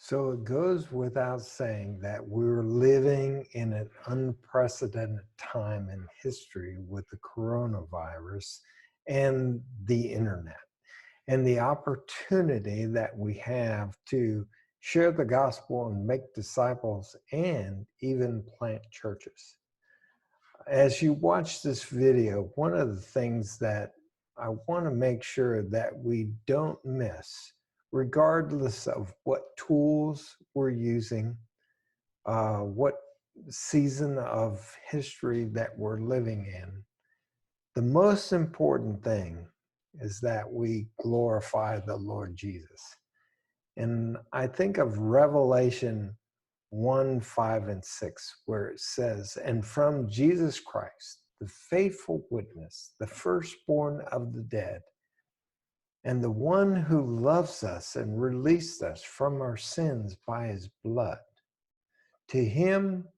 So it goes without saying that we're living in an unprecedented time in history with the coronavirus and the internet, and the opportunity that we have to share the gospel and make disciples and even plant churches. As you watch this video, one of the things that I want to make sure that we don't miss, regardless of what tools we're using, what season of history that we're living in, the most important thing is that we glorify the Lord Jesus. And I think of Revelation 1, 5, and 6, where it says, "And from Jesus Christ, the faithful witness, the firstborn of the dead, and the one who loves us and released us from our sins by his blood, to him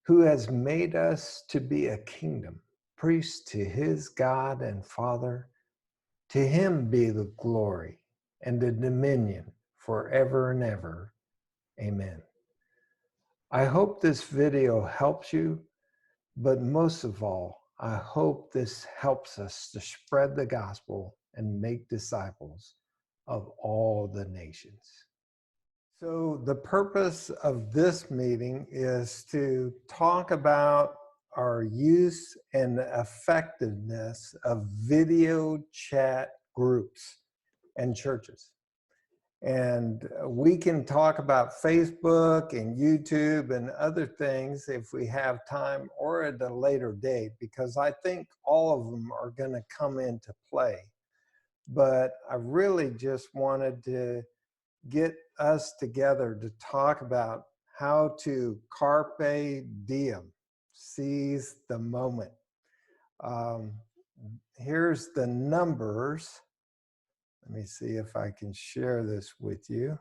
who has made us to be a kingdom, priests to his God and Father, to him be the glory and the dominion forever and ever. Amen." I hope this video helps you, but most of all, I hope this helps us to spread the gospel and make disciples of all the nations. So the purpose of this meeting is to talk about our use and effectiveness of video chat groups and churches. And we can talk about Facebook and YouTube and other things if we have time or at a later date, because I think all of them are going to come into play. But I really just wanted to get us together to talk about how to carpe diem, seize the moment. Um, Here's the numbers. Let me see if I can share this with you.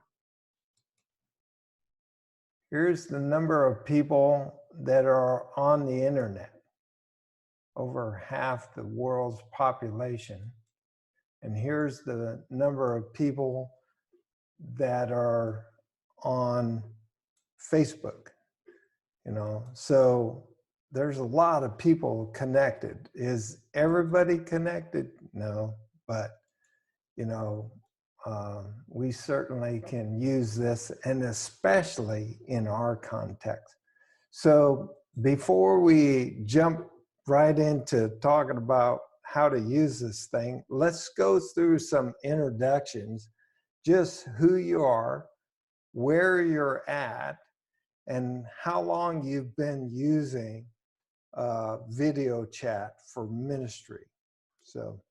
Here's the number of people that are on the internet, over half the world's population. And here's the number of people that are on Facebook, So there's a lot of people connected. Is everybody connected? No, but you know, we certainly can use this, and especially in our context. So before we jump right into talking about how to use this thing, let's go through some introductions, just who you are, where you're at, and how long you've been using video chat for ministry. So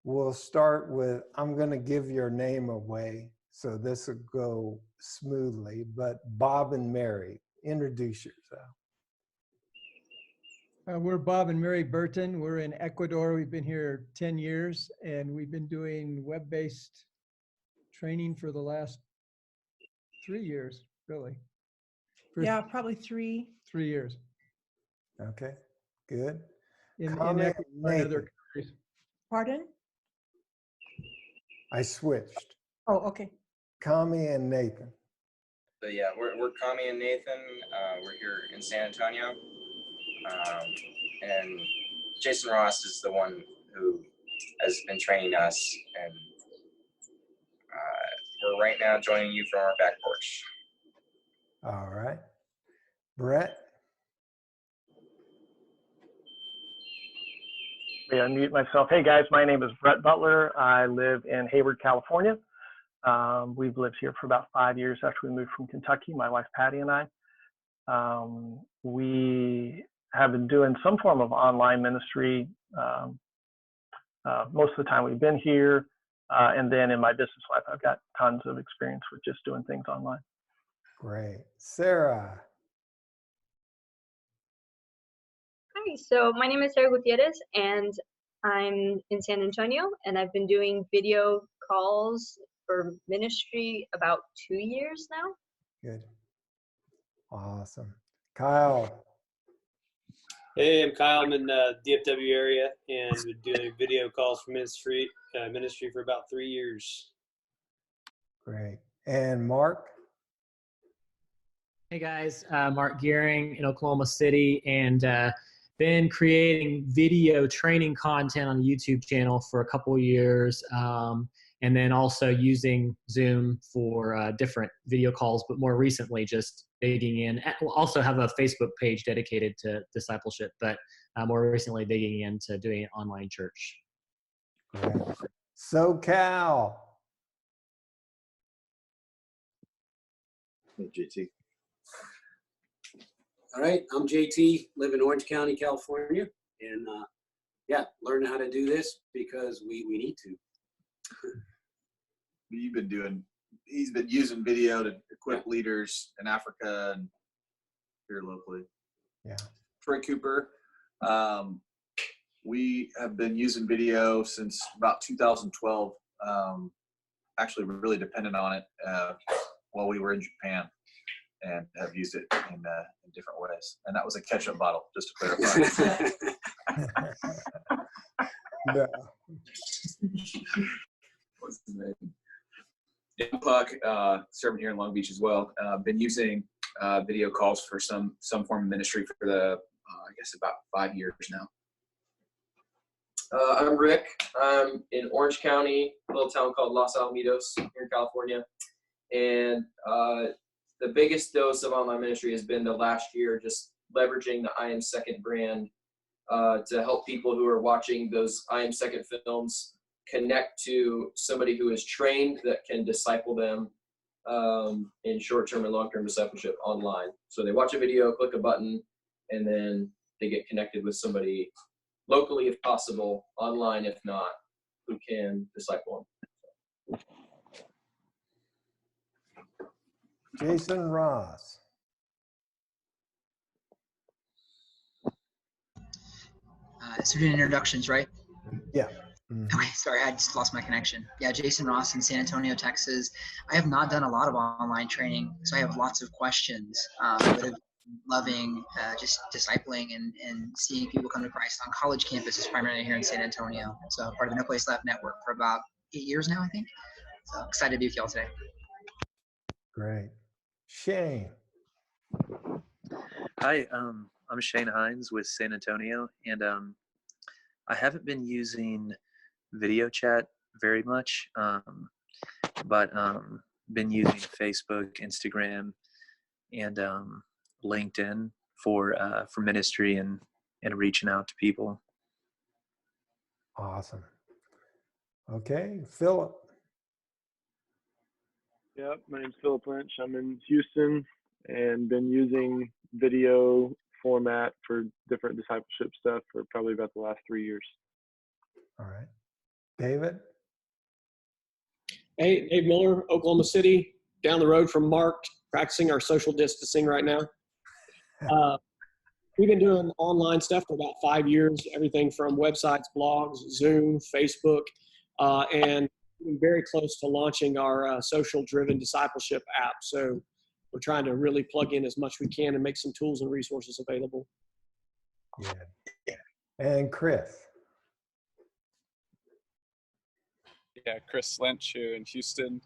we'll start with, I'm going to give your name away, so this will go smoothly, but Bob and Mary, introduce yourself. We're Bob and Mary Burton. We're in Ecuador. We've been here 10 years, and we've been doing web-based training for the last 3 years, really. Yeah, probably 3. 3 years. Okay, good. In Comment, Ecuador and other countries. Pardon? I switched. Oh, okay. Kami and Nathan. So yeah, we're Kami and Nathan. We're here in San Antonio, and Jason Ross is the one who has been training us, and we're right now joining you from our back porch. All right. Brett? Unmute myself. Hey guys, my name is Brett Butler. I live in Hayward, California. We've lived here for about 5 years after we moved from Kentucky, my wife Patty and I. We have been doing some form of online ministry. Most of the time we've been here. And then in my business life, I've got tons of experience with just doing things online. Great. Sarah? Hi, so my name is Sarah Gutierrez, and I'm in San Antonio, and I've been doing video calls for ministry about 2 years now. Good. Awesome. Kyle? Hey, I'm Kyle. I'm in the DFW area and been doing video calls for ministry for about 3 years. Great. And Mark? Hey guys, Mark Gearing in Oklahoma City, and been creating video training content on the YouTube channel for a couple years, and then also using Zoom for different video calls, but more recently just digging in. We'll also have a Facebook page dedicated to discipleship, but more recently digging into doing an online church. Great. SoCal. Hey, JT. All right, I'm JT, live in Orange County, California, and yeah, learning how to do this because we need to. He's been using video to equip leaders in Africa and here locally. Yeah. Troy Cooper. We have been using video since about 2012. Actually, we're really dependent on it while we were in Japan, and have used it in different ways. And that was a ketchup bottle, just to clarify. No. What's his name? Dan Puck, serving here in Long Beach as well. Been using video calls for some form of ministry for I guess about 5 years now. I'm Rick. I'm in Orange County, a little town called Los Alamitos here in California. And the biggest dose of online ministry has been the last year, just leveraging the I Am Second brand to help people who are watching those I Am Second films connect to somebody who is trained that can disciple them in short-term and long-term discipleship online. So they watch a video, click a button, and then they get connected with somebody locally if possible, online if not, who can disciple them. Jason Ross. So we're doing introductions, right? Yeah. Mm-hmm. Okay, sorry, I just lost my connection. Yeah, Jason Ross in San Antonio, Texas. I have not done a lot of online training, so I have lots of questions. But I've loving just discipling and seeing people come to Christ on college campuses, primarily here in San Antonio. So part of the No Place Left network for about 8 years now, I think. So excited to be with y'all today. Great. Shane. Hi, I'm Shane Hines with San Antonio, and I haven't been using video chat very much, but been using Facebook, Instagram, and LinkedIn for ministry and reaching out to people. Awesome. Okay, Philip. Yep, my name's Philip Lynch. I'm in Houston and been using video format for different discipleship stuff for probably about the last 3 years. All right. David? Hey, Dave Miller, Oklahoma City, down the road from Mark, practicing our social distancing right now. We've been doing online stuff for about 5 years, everything from websites, blogs, Zoom, Facebook, and we're very close to launching our social-driven discipleship app. So we're trying to really plug in as much we can and make some tools and resources available. Yeah. And Chris? Yeah, Chris Lynch here in Houston.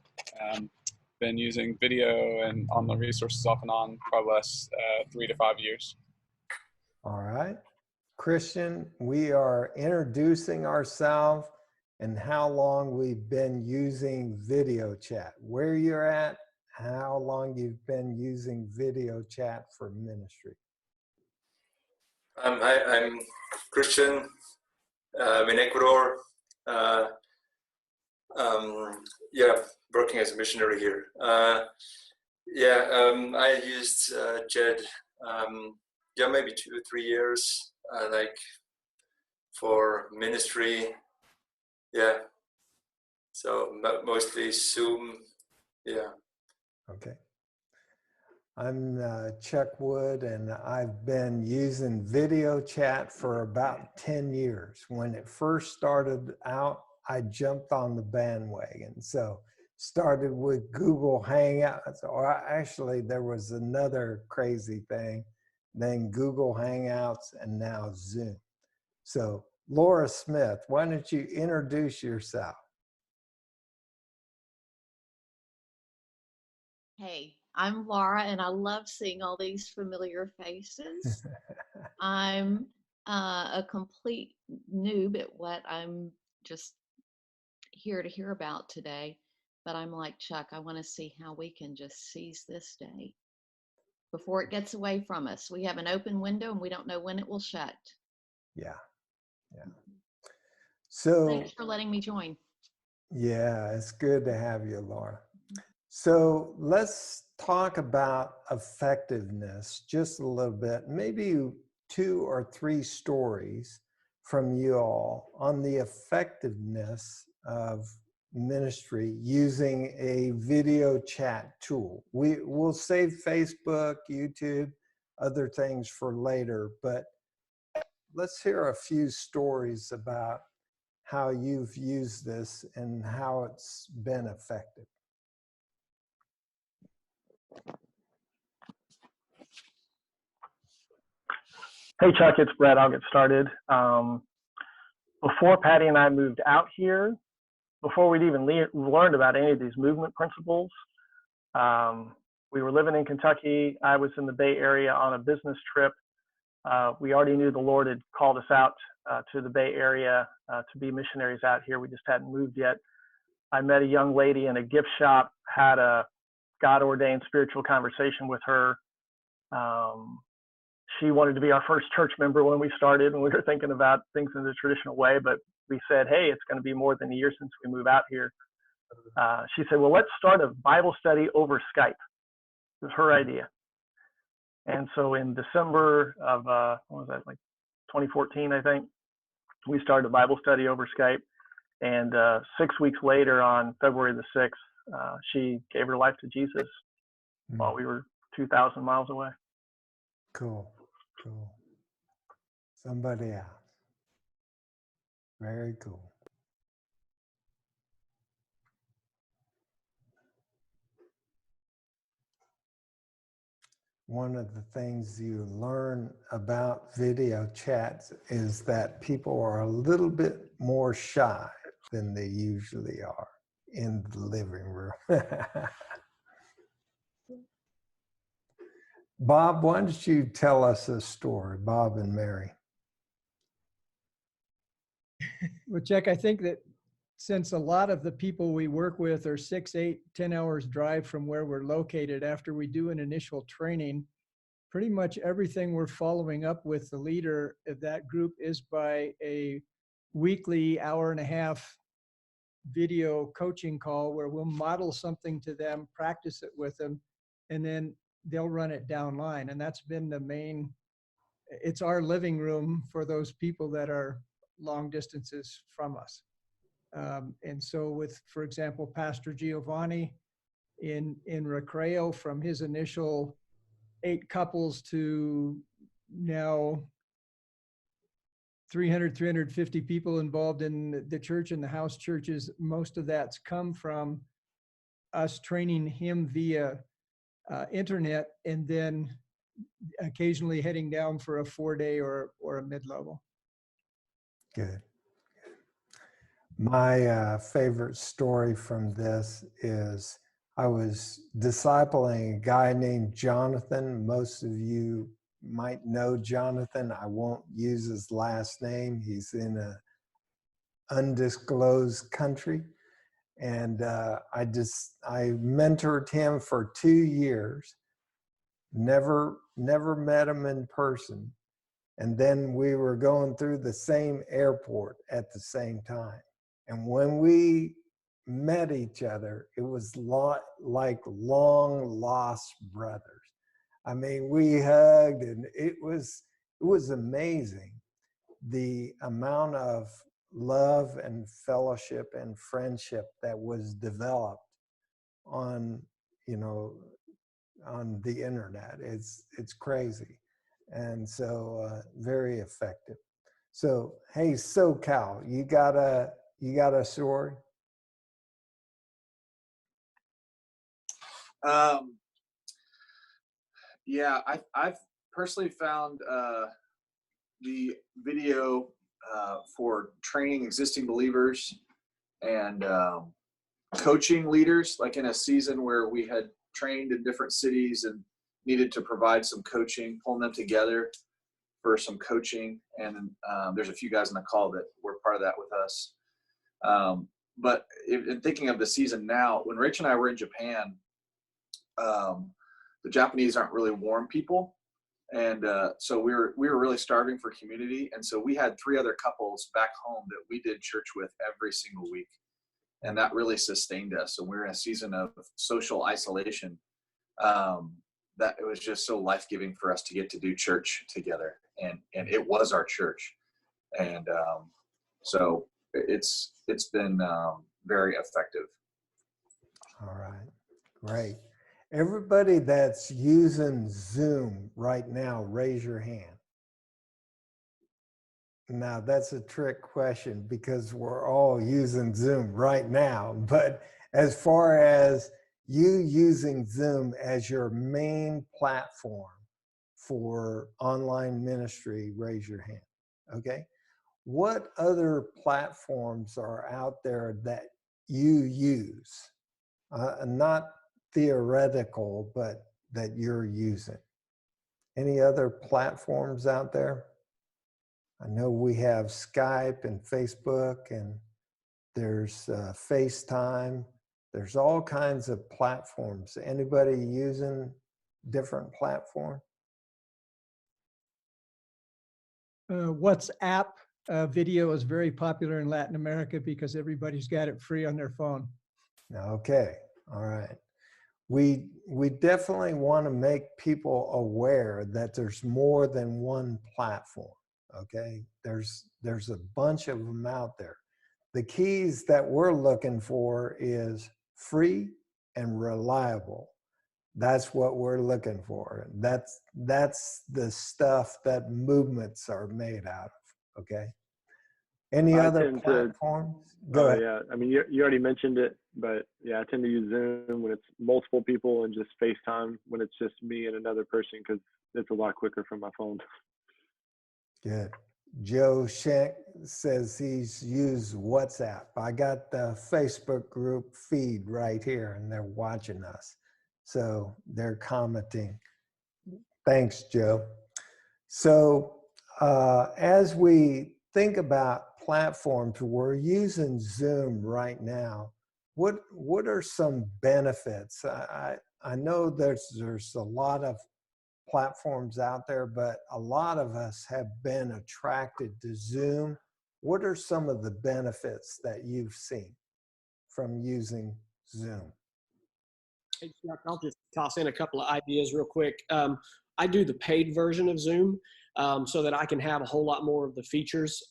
Been using video and online resources off and on for the last 3 to 5 years. All right. Christian, we are introducing ourselves and how long we've been using video chat. Where you're at, how long you've been using video chat for ministry. I'm Christian. I'm in Ecuador. Yeah, working as a missionary here. I used chat, maybe 2 or 3 years, like for ministry. Yeah, so mostly Zoom. Yeah. Okay. I'm Chuck Wood, and I've been using video chat for about 10 years. When it first started out, I jumped on the bandwagon. So started with Google Hangouts, or actually there was another crazy thing, then Google Hangouts, and now Zoom. So Laura Smith, why don't you introduce yourself? Hey, I'm Laura, and I love seeing all these familiar faces. I'm a complete noob at what I'm just here to hear about today, but I'm like Chuck, I want to see how we can just seize this day before it gets away from us. We have an open window and we don't know when it will shut. Yeah. So Thanks for letting me join. yeah, it's good to have you, Laura. So let's talk about effectiveness just a little bit, maybe 2 or 3 stories from you all on the effectiveness of ministry using a video chat tool. We'll save Facebook, YouTube, other things for later, but let's hear a few stories about how you've used this and how it's been effective. Hey, Chuck, it's Brett. I'll get started. Before Patty and I moved out here, before we'd even learned about any of these movement principles, we were living in Kentucky. I was in the Bay Area on a business trip. We already knew the Lord had called us out to the Bay Area to be missionaries out here. We just hadn't moved yet. I met a young lady in a gift shop, had a God-ordained spiritual conversation with her. She wanted to be our first church member when we started, and we were thinking about things in the traditional way, but we said, hey, it's going to be more than a year since we move out here. She said, well, let's start a Bible study over Skype. It was her idea. And so in December of, what was that, like 2014, I think, we started a Bible study over Skype. And 6 weeks later, on February the 6th, she gave her life to Jesus while we were 2,000 miles away. Cool. Somebody else. Very cool. One of the things you learn about video chats is that people are a little bit more shy than they usually are in the living room. Bob, why don't you tell us a story, Bob and Mary? Well, Chuck, I think that since a lot of the people we work with are 6, 8, 10 hours drive from where we're located, after we do an initial training, pretty much everything we're following up with the leader of that group is by a weekly hour-and-a-half video coaching call where we'll model something to them, practice it with them, and then they'll run it downline. And that's been the main, it's our living room for those people that are long distances from us. And so with, for example, Pastor Giovanni in Recreo, from his initial 8 couples to now 300, 350 people involved in the church and the house churches, most of that's come from us training him via internet, and then occasionally heading down for a 4-day or a mid-level. Good. My favorite story from this is I was discipling a guy named Jonathan. Most of you might know Jonathan. I won't use his last name. He's in an undisclosed country. And I mentored him for 2 years, never met him in person. And then we were going through the same airport at the same time. And when we met each other, it was like long lost brothers. I mean, we hugged, and it was amazing the amount of love and fellowship and friendship that was developed on the internet. It's crazy, and so very effective. So hey, SoCal, you got a story? Yeah, I've personally found the video for training existing believers and coaching leaders, like in a season where we had trained in different cities and needed to provide some coaching, pulling them together for some coaching. And there's a few guys on the call that were part of that with us. But in thinking of the season now, when Rach and I were in Japan, the Japanese aren't really warm people. And so we were really starving for community. And so we had 3 other couples back home that we did church with every single week. And that really sustained us. So we were in a season of social isolation that it was just so life-giving for us to get to do church together. And it was our church. And so it's been very effective. All right, great. Everybody that's using Zoom right now, raise your hand. Now, that's a trick question because we're all using Zoom right now. But as far as you using Zoom as your main platform for online ministry, raise your hand, okay? What other platforms are out there that you use? Not theoretical, but that you're using. Any other platforms out there? I know we have Skype and Facebook, and there's FaceTime. There's all kinds of platforms. Anybody using different platform? WhatsApp video is very popular in Latin America because everybody's got it free on their phone. Okay, all right. We definitely want to make people aware that there's more than one platform, okay? There's a bunch of them out there. The keys that we're looking for is free and reliable. That's what we're looking for. That's the stuff that movements are made out of, okay? Any other platforms? Go ahead. Yeah, I mean, you already mentioned it, but yeah, I tend to use Zoom when it's multiple people and just FaceTime when it's just me and another person because it's a lot quicker from my phone. Good. Joe Schenk says he's used WhatsApp. I got the Facebook group feed right here and they're watching us. So they're commenting. Thanks, Joe. So as we think about platforms, we're using Zoom right now. What are some benefits? I know there's a lot of platforms out there, but a lot of us have been attracted to Zoom. What are some of the benefits that you've seen from using Zoom? Hey, Chuck, I'll just toss in a couple of ideas real quick. I do the paid version of Zoom so that I can have a whole lot more of the features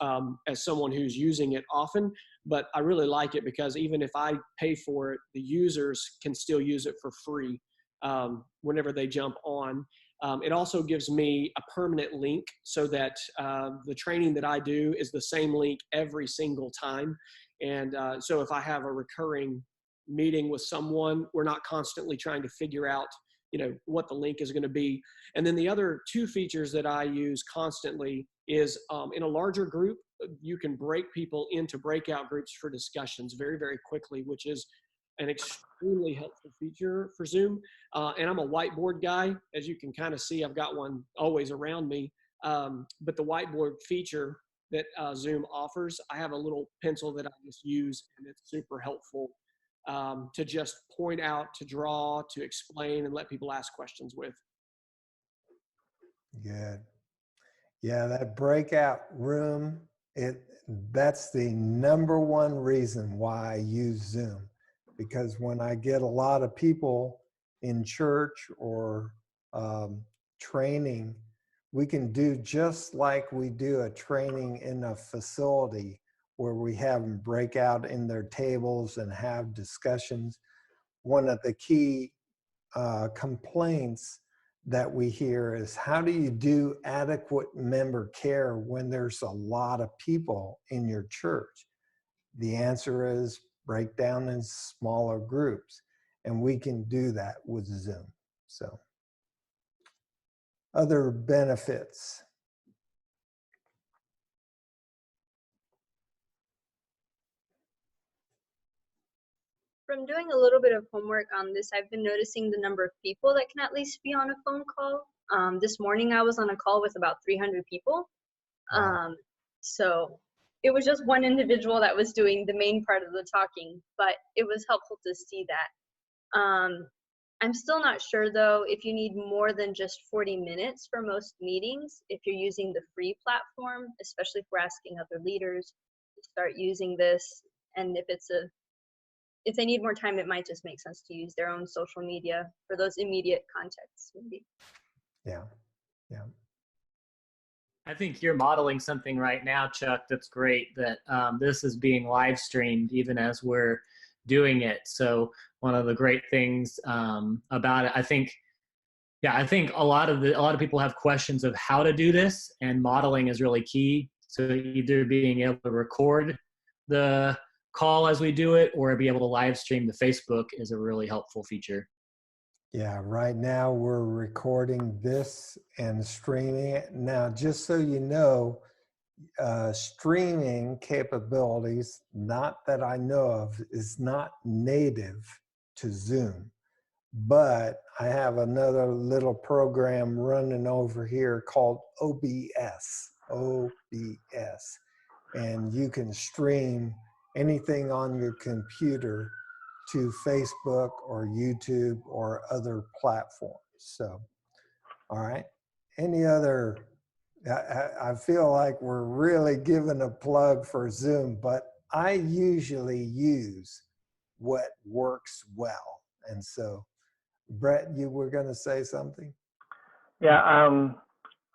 as someone who's using it often. But I really like it because even if I pay for it, the users can still use it for free whenever they jump on. It also gives me a permanent link so that the training that I do is the same link every single time. And so if I have a recurring meeting with someone, we're not constantly trying to figure out, what the link is going to be. And then the other 2 features that I use constantly is in a larger group, you can break people into breakout groups for discussions very, very quickly, which is an extremely helpful feature for Zoom. And I'm a whiteboard guy. As you can kind of see, I've got one always around me. But the whiteboard feature that Zoom offers, I have a little pencil that I just use, and it's super helpful to just point out, to draw, to explain, and let people ask questions with. Good. Yeah, that breakout room, that's the #1 reason why I use Zoom. Because when I get a lot of people in church or training, we can do just like we do a training in a facility where we have them break out in their tables and have discussions. One of the key complaints that we hear is, how do you do adequate member care when there's a lot of people in your church? The answer is break down in smaller groups, and we can do that with Zoom. So, other benefits. from doing a little bit of homework on this, I've been noticing the number of people that can at least be on a phone call. This morning I was on a call with about 300 people. So it was just one individual that was doing the main part of the talking, but it was helpful to see that. I'm still not sure though if you need more than just 40 minutes for most meetings if you're using the free platform, especially if we're asking other leaders to start using this. And if they need more time, it might just make sense to use their own social media for those immediate contexts maybe. Yeah, yeah. I think you're modeling something right now, Chuck, that's great, that this is being live streamed even as we're doing it. So one of the great things about it, I think a lot of people have questions of how to do this, and modeling is really key. So either being able to record the call as we do it or be able to live stream to Facebook is a really helpful feature. Yeah, right now we're recording this and streaming it. Now, just so you know, streaming capabilities, not that I know of, is not native to Zoom. But I have another little program running over here called OBS, and you can stream anything on your computer to Facebook or YouTube or other platforms. So, all right. Any other, I feel like we're really giving a plug for Zoom, but I usually use what works well. And so, Brett, you were going to say something? Yeah, I'm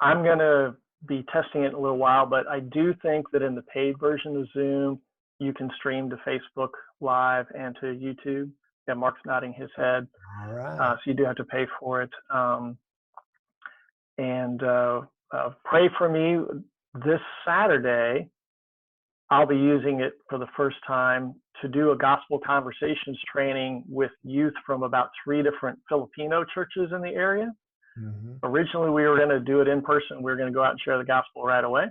going to be testing it in a little while, but I do think that in the paid version of Zoom, you can stream to Facebook Live and to YouTube. Yeah, Mark's nodding his head. All right. So you do have to pay for it. Pray for me. This Saturday, I'll be using it for the first time to do a gospel conversations training with youth from about 3 different Filipino churches in the area. Mm-hmm. Originally, we were going to do it in person. We were going to go out and share the gospel right away.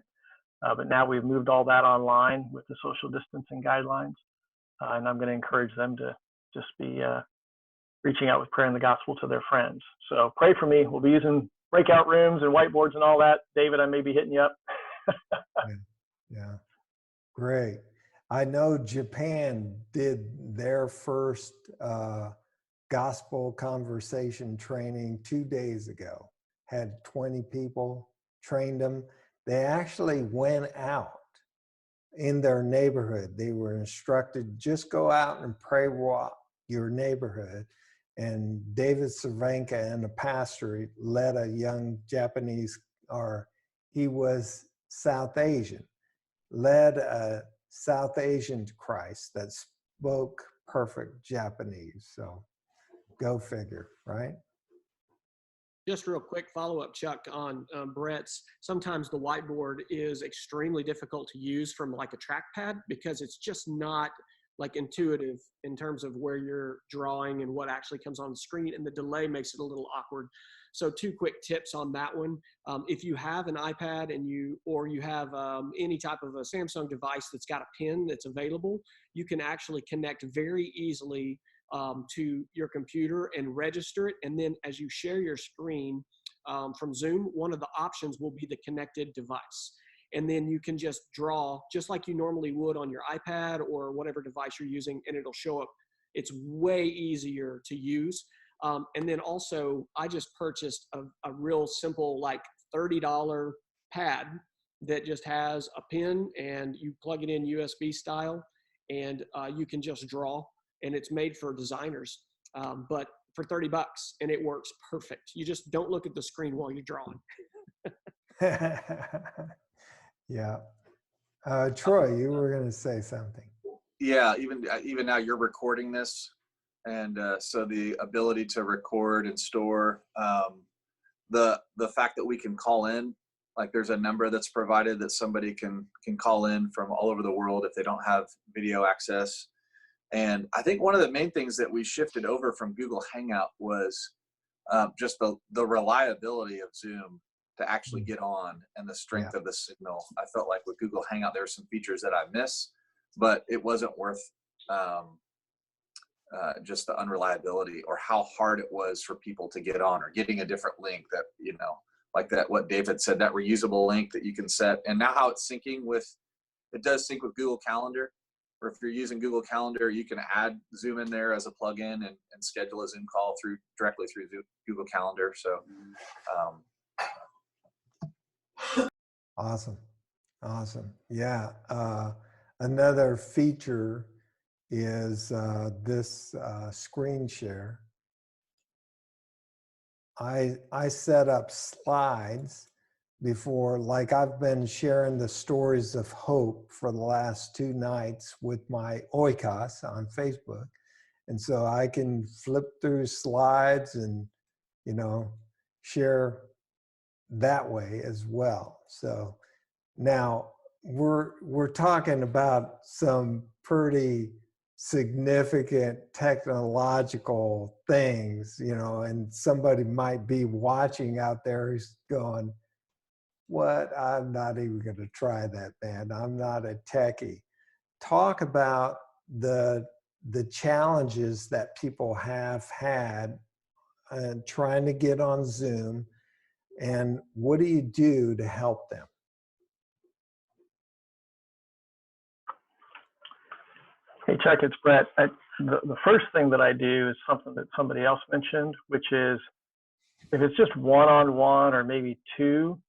But now we've moved all that online with the social distancing guidelines. And I'm going to encourage them to just be reaching out with prayer and the gospel to their friends. So pray for me. We'll be using breakout rooms and whiteboards and all that. David, I may be hitting you up. Yeah, great. I know Japan did their first gospel conversation training 2 days ago. Had 20 people, trained them. They actually went out in their neighborhood. They were instructed, just go out and pray walk your neighborhood. And David Cervenka and the pastor led a young Japanese, or he was South Asian, led a South Asian to Christ that spoke perfect Japanese. So go figure, right? Just real quick follow-up, Chuck, on Brett's. Sometimes the whiteboard is extremely difficult to use from like a trackpad because it's just not like intuitive in terms of where you're drawing and what actually comes on the screen, and the delay makes it a little awkward. So 2 quick tips on that one. If you have an iPad and you have any type of a Samsung device that's got a pin that's available, you can actually connect very easily to your computer and register it. And then as you share your screen from Zoom, one of the options will be the connected device. And then you can just draw just like you normally would on your iPad or whatever device you're using, and it'll show up. It's way easier to use. And then also, I just purchased a real simple, like $30 pad that just has a pin, and you plug it in USB style, and you can just draw. And it's made for designers, but for $30, and it works perfect. You just don't look at the screen while you're drawing. Yeah. Troy, you were going to say something. Yeah, even now you're recording this, and so the ability to record and store, the fact that we can call in, like there's a number that's provided that somebody can call in from all over the world if they don't have video access. And I think one of the main things that we shifted over from Google Hangout was just the reliability of Zoom to actually get on, and the strength of the signal. I felt like with Google Hangout, there were some features that I miss, but it wasn't worth just the unreliability or how hard it was for people to get on, or getting a different link that, like that, what David said, that reusable link that you can set. And now how it's syncing it does sync with Google Calendar, or if you're using Google Calendar, you can add Zoom in there as a plugin and schedule a Zoom call directly through Google Calendar. So, Awesome. Yeah. Another feature is this screen share. I set up slides before, like I've been sharing the stories of hope for the last 2 nights with my oikos on Facebook. And so I can flip through slides and, share that way as well. So now we're talking about some pretty significant technological things, and somebody might be watching out there who's going, what? I'm not even going to try that, man. I'm not a techie. Talk about the challenges that people have had trying to get on Zoom, and what do you do to help them? Hey, Chuck, it's Brett. The first thing that I do is something that somebody else mentioned, which is if it's just one-on-one or maybe 2,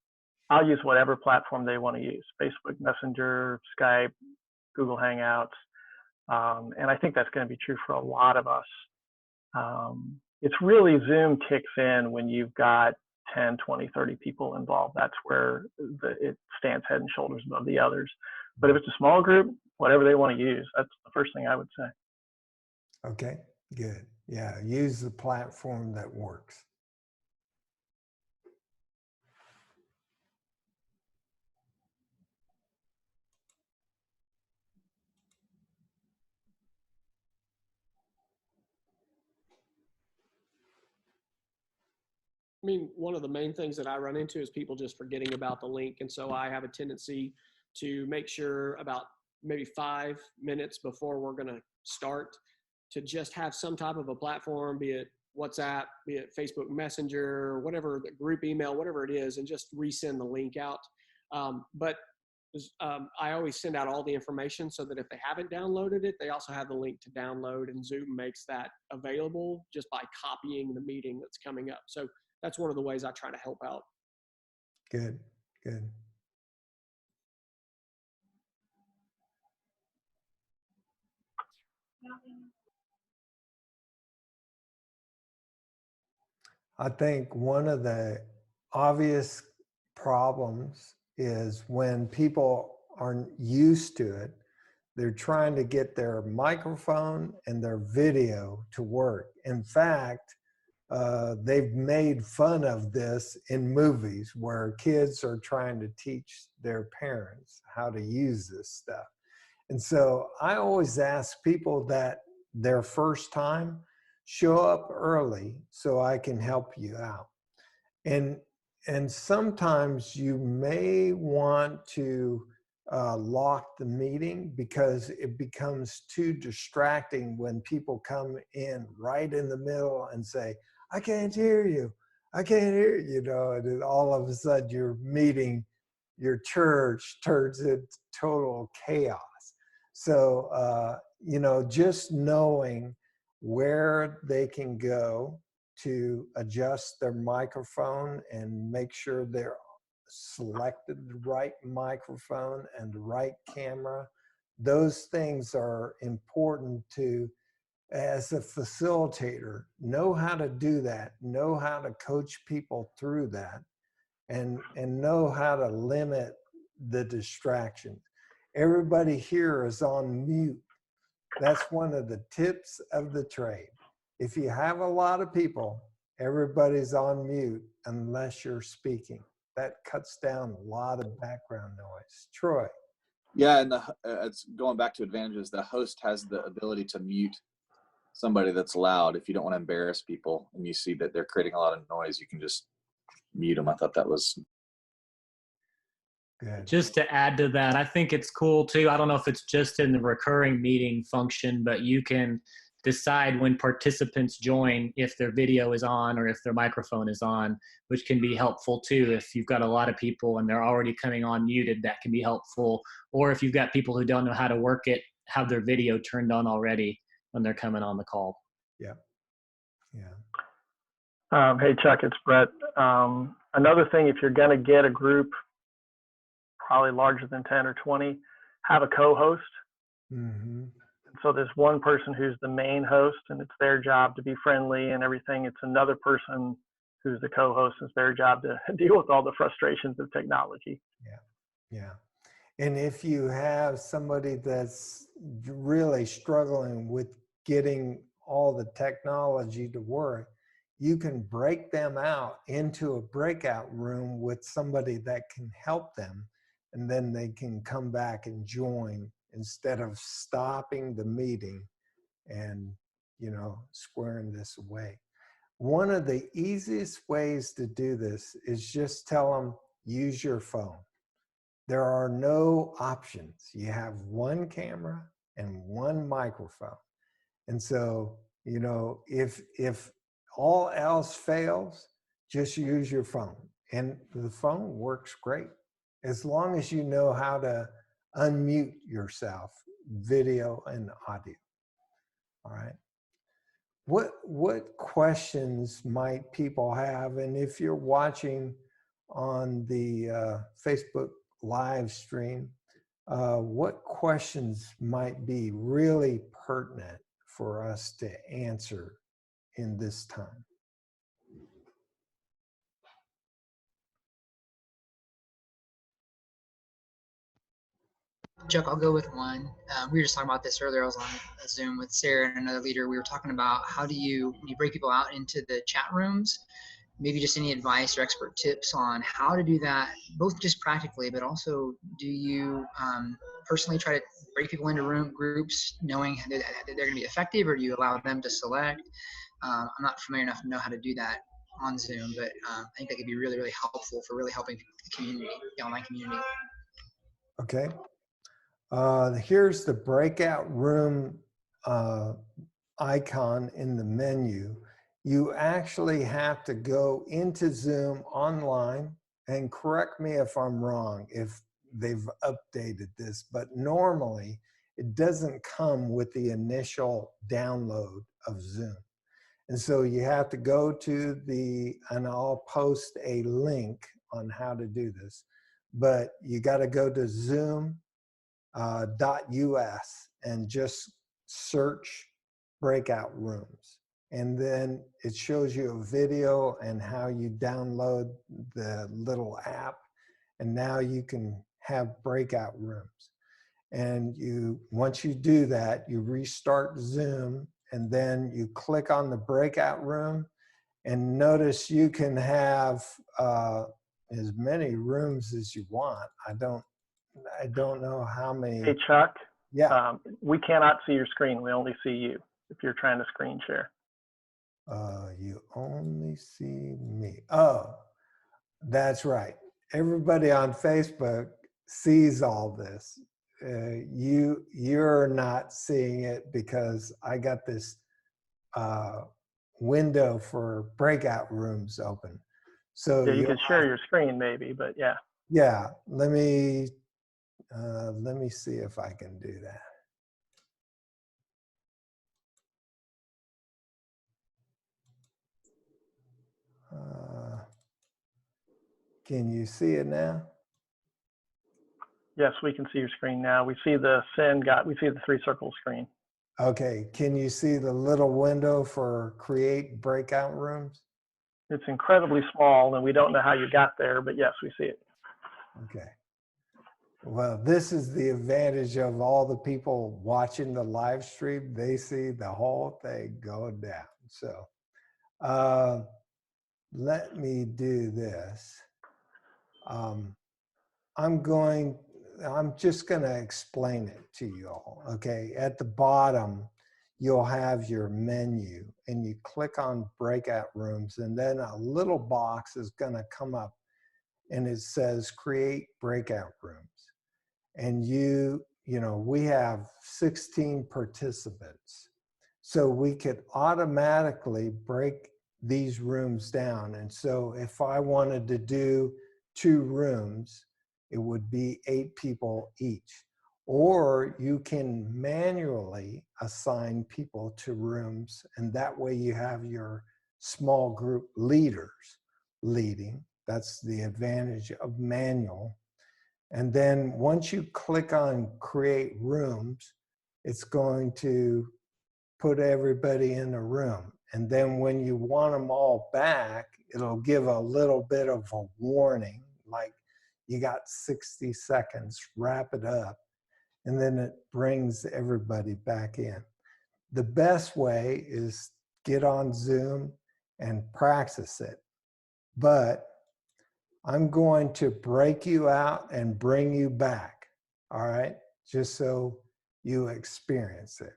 I'll use whatever platform they want to use, Facebook Messenger, Skype, Google Hangouts. And I think that's going to be true for a lot of us. It's really Zoom kicks in when you've got 10, 20, 30 people involved. That's where it stands head and shoulders above the others. But if it's a small group, whatever they want to use, that's the first thing I would say. Okay, good. Yeah, use the platform that works. I mean, one of the main things that I run into is people just forgetting about the link. And so I have a tendency to make sure about maybe 5 minutes before we're going to start to just have some type of a platform, be it WhatsApp, be it Facebook Messenger, whatever, the group email, whatever it is, and just resend the link out. But I always send out all the information so that if they haven't downloaded it, they also have the link to download, and Zoom makes that available just by copying the meeting that's coming up. So that's one of the ways I try to help out. Good, good. I think one of the obvious problems is when people aren't used to it, they're trying to get their microphone and their video to work. In fact, they've made fun of this in movies where kids are trying to teach their parents how to use this stuff. And so I always ask people that their first time, show up early so I can help you out. And sometimes you may want to lock the meeting because it becomes too distracting when people come in right in the middle and say, I can't hear you. I can't hear you, and then all of a sudden your meeting, your church turns into total chaos. So, just knowing where they can go to adjust their microphone and make sure they're selected the right microphone and the right camera. Those things are important to, as a facilitator, know how to do that, know how to coach people through that, and know how to limit the distractions. Everybody here is on mute. That's one of the tips of the trade. If you have a lot of people, everybody's on mute unless you're speaking. That cuts down a lot of background noise. Troy. Yeah, and it's going back to advantages. The host has the ability to mute somebody that's loud. If you don't want to embarrass people and you see that they're creating a lot of noise, you can just mute them. I thought that was good. Just to add to that, I think it's cool too. I don't know if it's just in the recurring meeting function, but you can decide when participants join if their video is on or if their microphone is on, which can be helpful too. If you've got a lot of people and they're already coming on muted, that can be helpful. Or if you've got people who don't know how to work it, have their video turned on already when they're coming on the call. Yeah. Yeah. Hey, Chuck, it's Brett. Another thing, if you're going to get a group probably larger than 10 or 20, have a co-host. Mm-hmm. So there's one person who's the main host, and it's their job to be friendly and everything. It's another person who's the co-host, and it's their job to deal with all the frustrations of technology. Yeah. Yeah. And if you have somebody that's really struggling with getting all the technology to work, you can break them out into a breakout room with somebody that can help them, and then they can come back and join instead of stopping the meeting and, you know, squaring this away. One of the easiest ways to do this is just tell them, use your phone. There are no options. You have one camera and one microphone. And so, you know, if all else fails, just use your phone. And the phone works great as long as you know how to unmute yourself, video and audio. All right. What questions might people have? And if you're watching on the Facebook live stream, what questions might be really pertinent for us to answer in this time? Chuck, I'll go with one. We were just talking about this earlier. I was on a Zoom with Sarah and another leader. We were talking about how do you break people out into the chat rooms, maybe just any advice or expert tips on how to do that, both just practically, but also do you personally try to break people into groups knowing that they're going to be effective, or do you allow them to select? I'm not familiar enough to know how to do that on Zoom, but I think that could be really, really helpful for really helping the community, the online community. Okay. Here's the breakout room icon in the menu. You actually have to go into Zoom online, and correct me if I'm wrong, if they've updated this, but normally it doesn't come with the initial download of Zoom. And so you have to go to and I'll post a link on how to do this, but you got to go to Zoom .us and just search breakout rooms, and then it shows you a video and how you download the little app, and now you can have breakout rooms. And once you do that, you restart Zoom, and then you click on the breakout room, and notice you can have as many rooms as you want. I don't know how many. Hey, Chuck. Yeah. We cannot see your screen. We only see you if you're trying to screen share. You only see me. Oh, that's right. Everybody on Facebook sees all this. You're not seeing it because I got this window for breakout rooms open. So yeah, you can share your screen maybe, but yeah. Yeah, let me see if I can do that. Can you see it now? Yes, we can see your screen now. We see the we see the 3-circle screen. Okay, can you see the little window for create breakout rooms? It's incredibly small, and we don't know how you got there, but yes, we see it. Okay. Well, this is the advantage of all the people watching the live stream. They see the whole thing going down. So let me do this. I'm just going to explain it to you all. Okay. At the bottom, you'll have your menu, and you click on breakout rooms, and then a little box is going to come up, and it says create breakout rooms. And we have 16 participants. So we could automatically break these rooms down. And so if I wanted to do 2 rooms, it would be 8 people each. Or you can manually assign people to rooms, and that way you have your small group leaders leading. That's the advantage of manual. And then once you click on create rooms, it's going to put everybody in a room. And then when you want them all back, it'll give a little bit of a warning, like you got 60 seconds, wrap it up. And then it brings everybody back in. The best way is get on Zoom and practice it. But I'm going to break you out and bring you back, all right? Just so you experience it.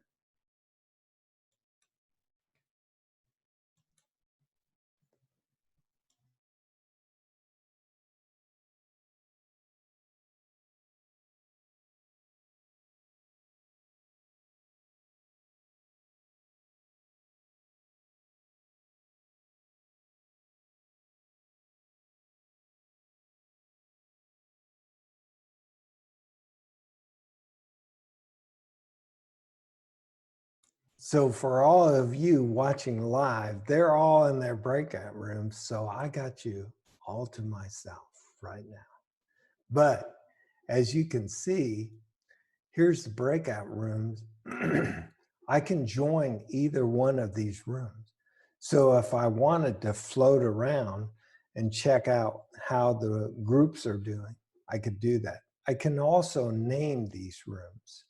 So for all of you watching live, they're all in their breakout rooms. So I got you all to myself right now. But as you can see, here's the breakout rooms. I can join either one of these rooms. So if I wanted to float around and check out how the groups are doing, I could do that. I can also name these rooms.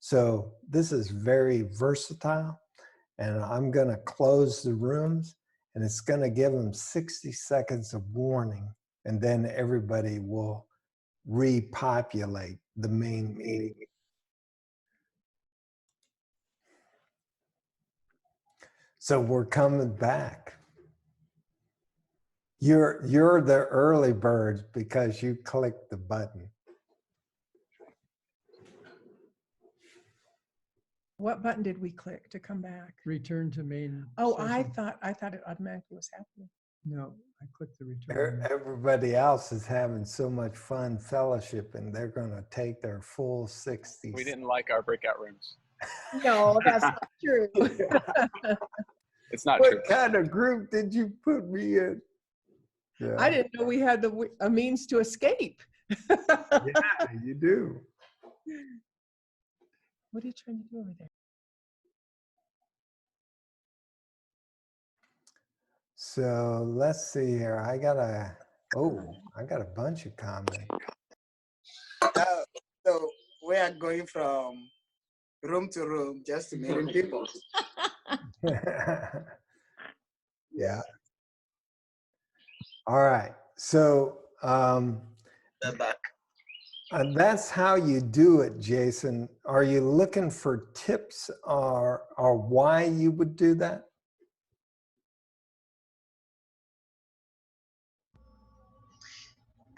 So this is very versatile, and I'm going to close the rooms, and it's going to give them 60 seconds of warning, and then everybody will repopulate the main meeting. So we're coming back. You're the early birds because you clicked the button. What button did we click to come back? Return to main. Oh, session. I thought it automatically was happening. No, I clicked the return. Everybody else is having so much fun fellowship, and they're going to take their full 60. We didn't like our breakout rooms. No, that's not true. It's not true. What kind of group did you put me in? Yeah. I didn't know we had a means to escape. Yeah, you do. What are you trying to do over there? So let's see here. I got a bunch of comments. So we are going from room to room just to meeting people. Yeah. All right. So and that's how you do it, Jason. Are you looking for tips or why you would do that?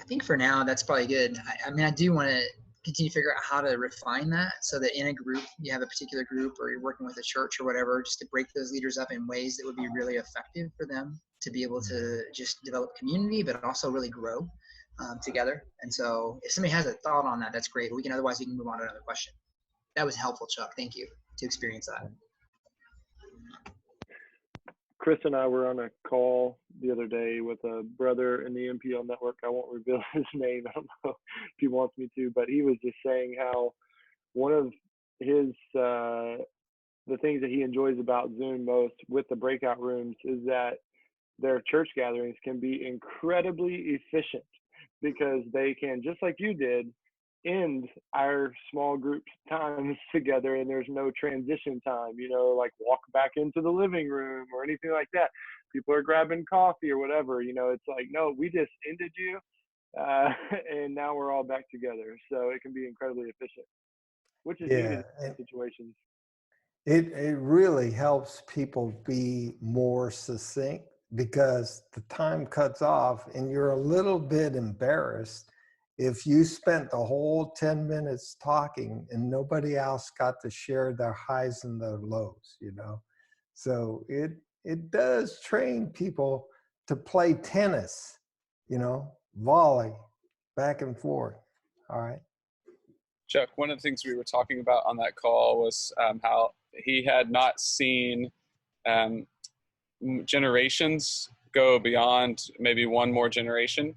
I think for now, that's probably good. I mean, I do want to continue to figure out how to refine that so that in a group, you have a particular group or you're working with a church or whatever, just to break those leaders up in ways that would be really effective for them to be able to just develop community, but also really grow together. And so if somebody has a thought on that, that's great. But otherwise we can move on to another question. That was helpful, Chuck. Thank you to experience that. Chris and I were on a call the other day with a brother in the MPL network. I won't reveal his name. I don't know if he wants me to, but he was just saying how one of his the things that he enjoys about Zoom most with the breakout rooms is that their church gatherings can be incredibly efficient because they can, just like you did, end our small group times together, and there's no transition time, like walk back into the living room or anything like that. People are grabbing coffee or whatever, it's like, no, we just ended you and now we're all back together. So it can be incredibly efficient, which is needed in situations. It really helps people be more succinct because the time cuts off and you're a little bit embarrassed if you spent the whole 10 minutes talking and nobody else got to share their highs and their lows, you know? So it does train people to play tennis, you know, volley, back and forth. All right. Chuck, one of the things we were talking about on that call was how he had not seen generations go beyond maybe one more generation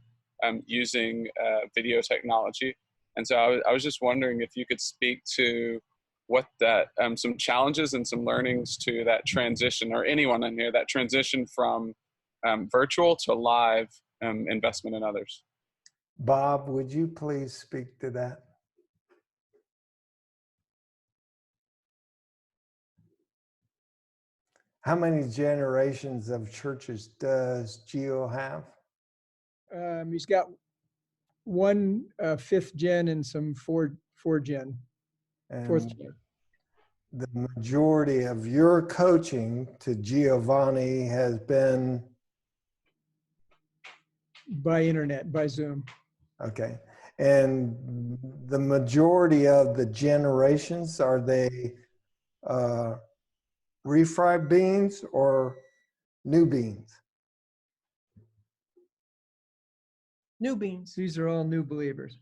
using video technology. And so I was just wondering if you could speak to what that, some challenges and some learnings to that transition, or anyone in here, that transition from virtual to live investment in others. Bob, would you please speak to that? How many generations of churches does Geo have? He's got one 5th gen and some 4th gen. And the majority of your coaching to Giovanni has been? By internet, by Zoom. Okay. And the majority of the generations, are they refried beans or new beans? New beans. These are all new believers.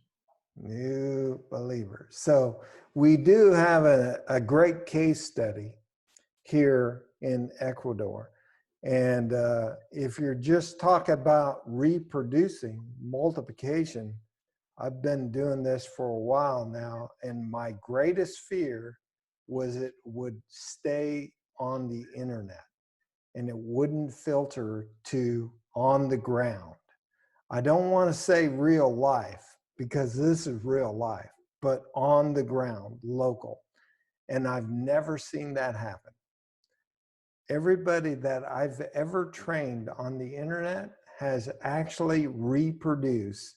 New believers. So we do have a great case study here in Ecuador. And if you're just talking about reproducing, multiplication, I've been doing this for a while now, and my greatest fear was it would stay on the internet and it wouldn't filter to on the ground. I don't want to say real life, because this is real life, but on the ground, local. And I've never seen that happen. Everybody that I've ever trained on the internet has actually reproduced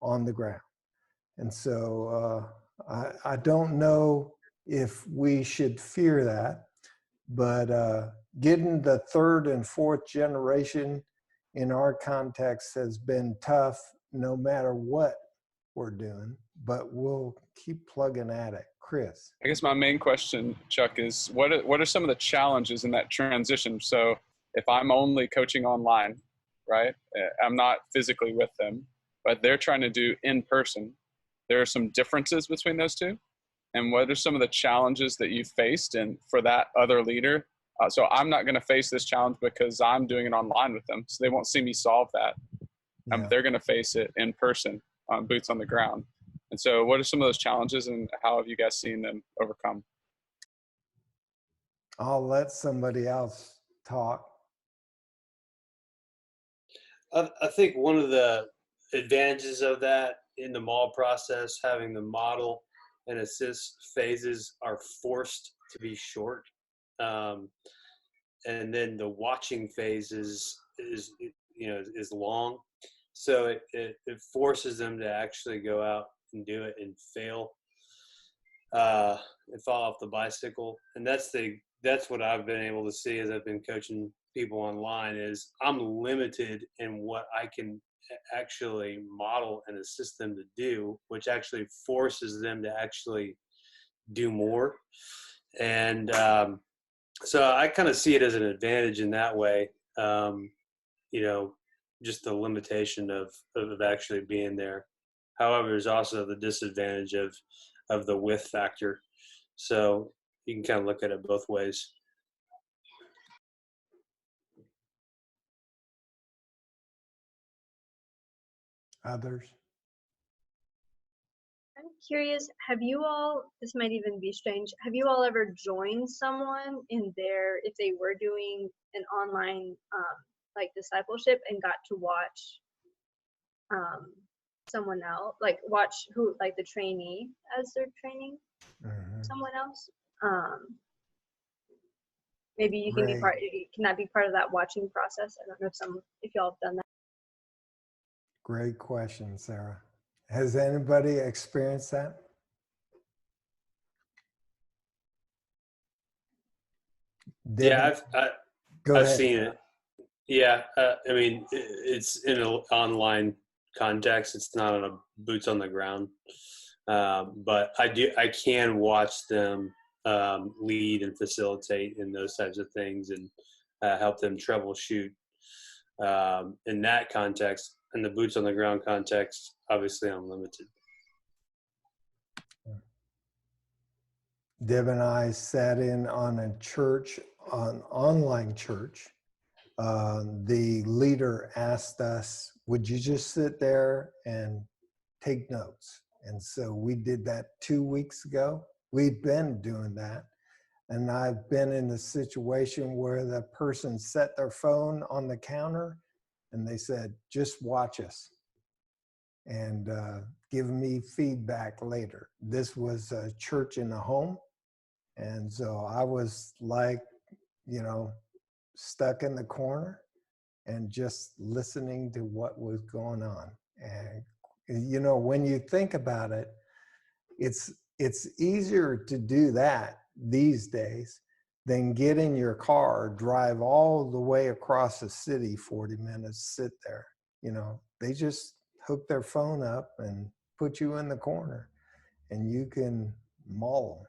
on the ground. And so I don't know if we should fear that, but getting the 3rd and 4th generation in our context has been tough no matter what we're doing, but we'll keep plugging at it. Chris. I guess my main question, Chuck, is what are some of the challenges in that transition? So if I'm only coaching online, right, I'm not physically with them, but they're trying to do in person, there are some differences between those two? And what are some of the challenges that you faced and for that other leader? So I'm not going to face this challenge because I'm doing it online with them, so they won't see me solve that. They're going to face it in person, boots on the ground. And so what are some of those challenges and how have you guys seen them overcome? I'll let somebody else talk. I think one of the advantages of that in the MAL process, having the model and assist phases are forced to be short. And then the watching phase is long. So it forces them to actually go out and do it and fail and fall off the bicycle. And that's what I've been able to see as I've been coaching people online, is I'm limited in what I can actually model and assist them to do, which actually forces them to actually do more. And so I kind of see it as an advantage in that way, just the limitation of actually being there. However, there's also the disadvantage of the width factor. So you can kind of look at it both ways. Others? I'm curious, have you all, this might even be strange, have you all ever joined someone in their, if they were doing an online like discipleship and got to watch someone else, like watch who, like the trainee as they're training someone else? Maybe you can be part, can that be part of that watching process? I don't know if y'all have done that. Great question, Sarah. Has anybody experienced that? Yeah, I've ahead. seen it. Yeah, I mean, it's in an online context. It's not on a boots on the ground. But I can watch them lead and facilitate in those types of things and help them troubleshoot in that context. In the boots on the ground context, obviously I'm limited. Deb and I sat in on a church, an online church. The leader asked us, would you just sit there and take notes? And so we did that 2 weeks ago. We've been doing that. And I've been in a situation where the person set their phone on the counter and they said, just watch us and give me feedback later. This was a church in a home. And so I was like, you know, stuck in the corner and just listening to what was going on. And, you know, when you think about it, it's easier to do that these days than get in your car, drive all the way across the city, 40 minutes, sit there. You know, they just hook their phone up and put you in the corner and you can maul them.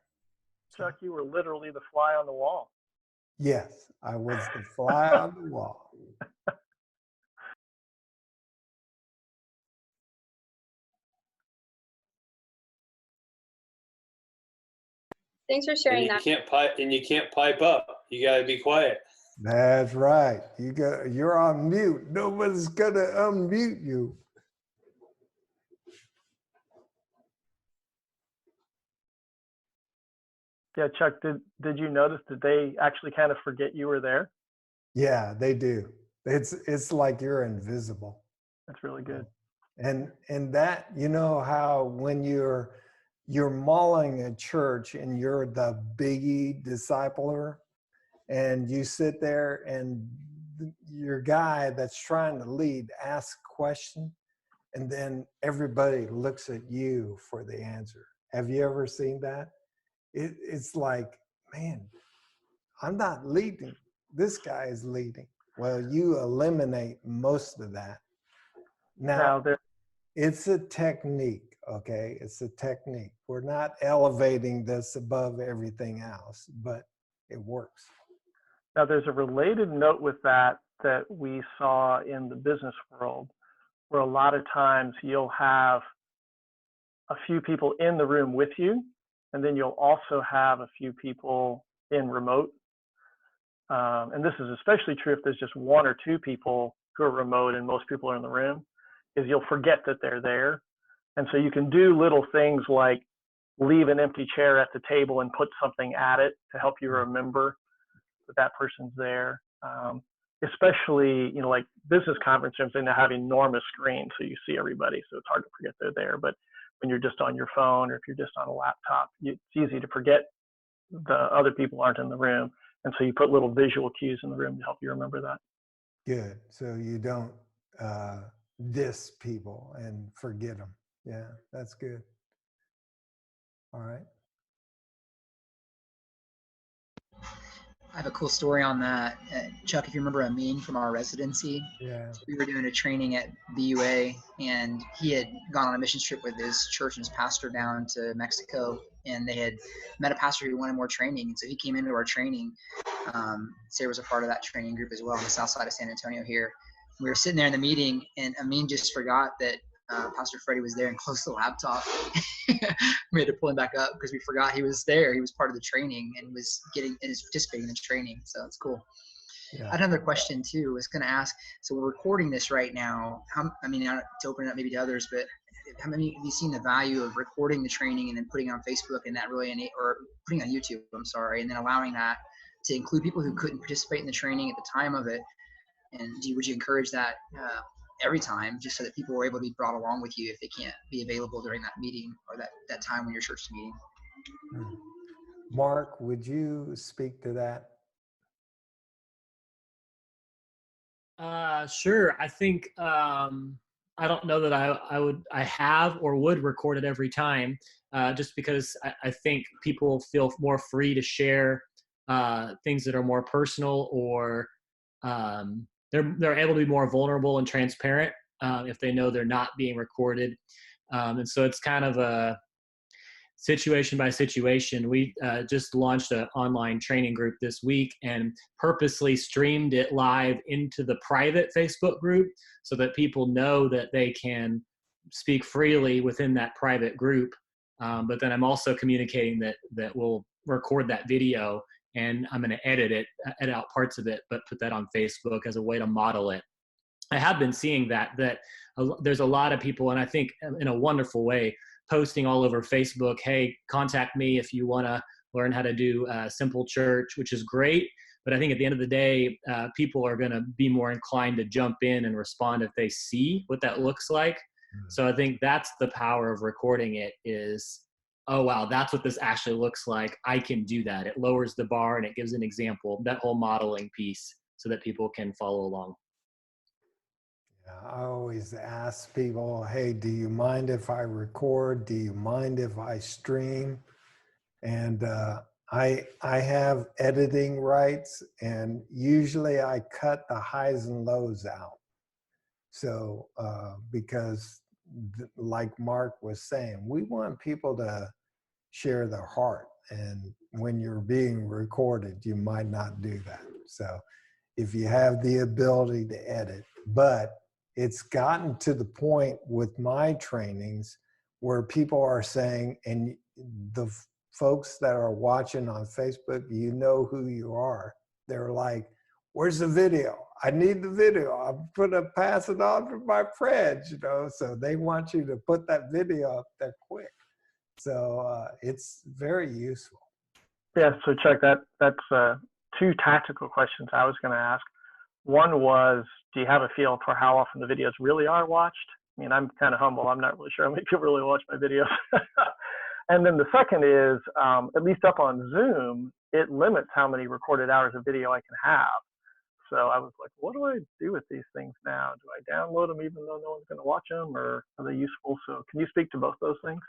Chuck, you were literally the fly on the wall. Yes, I was the fly on the wall. Thanks for sharing that. You can't pipe up. You got to be quiet. That's right. You're on mute. Nobody's gonna unmute you. Yeah, Chuck, did you notice that they actually kind of forget you were there? Yeah, they do. It's like you're invisible. That's really good. And that, you know how when you're mauling a church and you're the biggie discipler and you sit there and your guy that's trying to lead asks a question and then everybody looks at you for the answer. Have you ever seen that? It's like, man, I'm not leading. This guy is leading. Well, you eliminate most of that. Now it's a technique, okay? It's a technique. We're not elevating this above everything else, but it works. Now, there's a related note with that we saw in the business world, where a lot of times you'll have a few people in the room with you, and then you'll also have a few people in remote. And this is especially true if there's just one or two people who are remote and most people are in the room, is you'll forget that they're there. And so you can do little things like leave an empty chair at the table and put something at it to help you remember that person's there. Especially, you know, like business conference rooms, they now have enormous screens, so you see everybody, so it's hard to forget they're there. But when you're just on your phone or if you're just on a laptop, it's easy to forget the other people aren't in the room. And so you put little visual cues in the room to help you remember that. Good. So you don't diss people and forget them. Yeah, that's good. All right. I have a cool story on that. Chuck, if you remember Amin from our residency, yeah, we were doing a training at BUA, and he had gone on a mission trip with his church and his pastor down to Mexico, and they had met a pastor who wanted more training. And so he came into our training. Sarah was a part of that training group as well on the south side of San Antonio here. We were sitting there in the meeting, and Amin just forgot that Pastor Freddie was there and closed the laptop. We had to pull him back up because we forgot he was there. He was part of the training and was participating in the training. So it's cool. Yeah. I had another question too. I was going to ask, so we're recording this right now. To open it up maybe to others, but how many have you seen the value of recording the training and then putting it on Facebook and that really, or putting it on YouTube, and then allowing that to include people who couldn't participate in the training at the time of it? And would you encourage that every time, just so that people were able to be brought along with you if they can't be available during that meeting or that time when your church is meeting? Mark, would you speak to that? Sure. I think I don't know that I have or would record it every time, just because I think people feel more free to share things that are more personal, or they're able to be more vulnerable and transparent if they know they're not being recorded. And so it's kind of a situation by situation. We just launched an online training group this week and purposely streamed it live into the private Facebook group so that people know that they can speak freely within that private group. But then I'm also communicating that we'll record that video and I'm going to edit out parts of it, but put that on Facebook as a way to model it. I have been seeing that there's a lot of people, and I think in a wonderful way, posting all over Facebook, hey, contact me if you want to learn how to do simple church, which is great. But I think at the end of the day, people are going to be more inclined to jump in and respond if they see what that looks like. So I think that's the power of recording it is, oh, wow, that's what this actually looks like. I can do that. It lowers the bar and it gives an example, that whole modeling piece so that people can follow along. Yeah, I always ask people, hey, do you mind if I record? Do you mind if I stream? And I have editing rights, and usually I cut the highs and lows out. So because like Mark was saying, we want people to share their heart. And when you're being recorded, you might not do that. So if you have the ability to edit, but it's gotten to the point with my trainings where people are saying, and the folks that are watching on Facebook, you know who you are. They're like, where's the video? I need the video. I'm going to pass it on to my friends, you know, so they want you to put that video up there quick. So it's very useful. Yeah, so Chuck, that's two tactical questions I was going to ask. One was, do you have a feel for how often the videos really are watched? I mean, I'm kind of humble. I'm not really sure how many people really watch my videos. And then the second is, at least up on Zoom, it limits how many recorded hours of video I can have. So I was like, what do I do with these things now? Do I download them even though no one's going to watch them, or are they useful? So can you speak to both those things?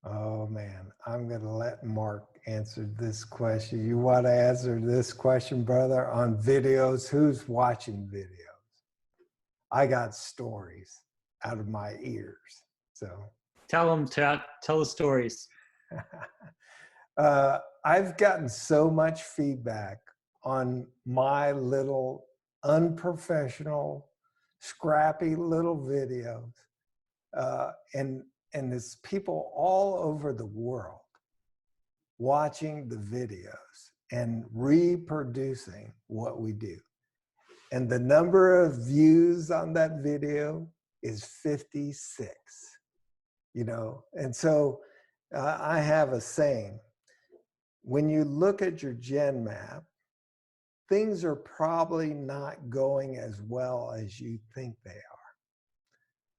Oh man, I'm going to let Mark answer this question. You want to answer this question, brother, on videos? Who's watching videos? I got stories out of my ears. So tell them, Chuck, tell the stories. I've gotten so much feedback on my little unprofessional, scrappy little videos. And there's people all over the world watching the videos and reproducing what we do. And the number of views on that video is 56, you know? And so I have a saying, when you look at your Gen Map, things are probably not going as well as you think they are.